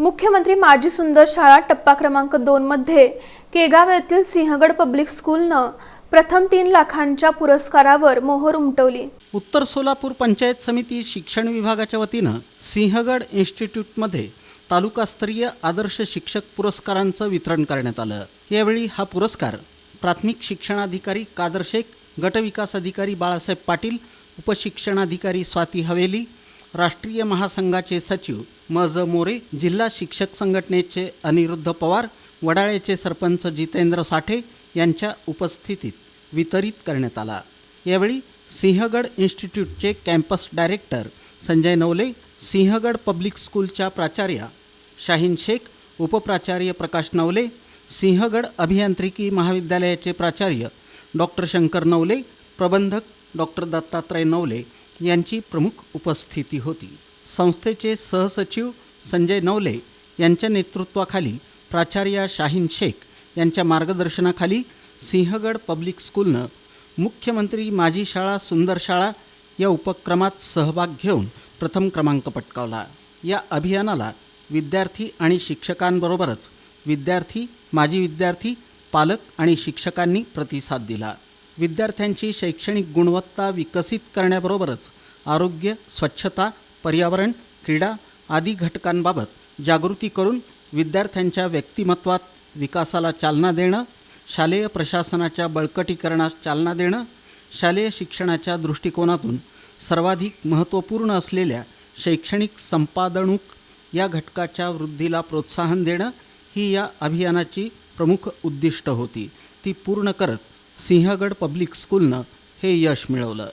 मुख्यमंत्री माझी सुंदर शाळा टप्पा क्रमांक 2 मध्ये केगाव येथील सिंहगड पब्लिक स्कूलनं प्रथम 3 लाखांच्या पुरस्कारावर मोहर उमटवली। उत्तर सोलापूर पंचायत समिती शिक्षण विभागाच्या वतीनं सिंहगड इन्स्टिट्यूटमध्ये तालुकास्तरीय आदर्श शिक्षक पुरस्कारांचं वितरण करण्यात आलं। यावेळी हा पुरस्कार प्राथमिक शिक्षणाधिकारी कादर शेख, गटविकास अधिकारी बाळासाहेब पाटील, उपशिक्षणाधिकारी स्वाती हवेली, राष्ट्रीय महासंघाचे सचिव मज मोरे, जिल्हा शिक्षक संघटनेचे अनिरुद्ध पवार, वडाळ्याचे सरपंच जितेंद्र साठे यांच्या उपस्थितीत वितरित करण्यात आला। यावेळी सिंहगड इन्स्टिट्यूटचे campus director Sanjay Navale, Sinhgad public स्कूलच्या प्राचार्य शाहीन शेख, उपप्राचार्य प्रकाश नवले, सिंहगड अभियांत्रिकी महाविद्यालयाचे प्राचार्य डॉक्टर शंकर नवले, प्रबंधक डॉक्टर दत्तात्रय नवले यांची प्रमुख उपस्थिती होती। संस्थेचे सहसचिव संजय नवले यांच्या नेतृत्वाखाली प्राचार्य शाहीन शेख यांच्या मार्गदर्शनाखाली सिंहगड पब्लिक स्कूलनं मुख्यमंत्री माझी शाळा सुंदर शाळा या उपक्रमात सहभाग घेऊन प्रथम क्रमांक पटकावला। या अभियानाला विद्यार्थी आणि शिक्षकांबरोबरच विद्यार्थी, माजी विद्यार्थी, पालक आणि शिक्षकांनी प्रतिसाद दिला। विद्यार्थ्यांची शैक्षणिक गुणवत्ता विकसित करण्याबरोबरच आरोग्य, स्वच्छता, पर्यावरण, क्रीडा आदी घटकांबाबत जागृती करून विद्यार्थ्यांच्या व्यक्तिमत्वात विकासाला चालना देणं, शालेय प्रशासनाच्या बळकटीकरणास चालना देणं, शालेय शिक्षणाच्या दृष्टिकोनातून सर्वाधिक महत्त्वपूर्ण असलेल्या शैक्षणिक संपादणूक या घटकाच्या वृद्धीला प्रोत्साहन देणं ही या अभियानाची प्रमुख उद्दिष्ट होती। ती पूर्ण करत सिंहगड पब्लिक स्कूलनं हे यश मिळवलं।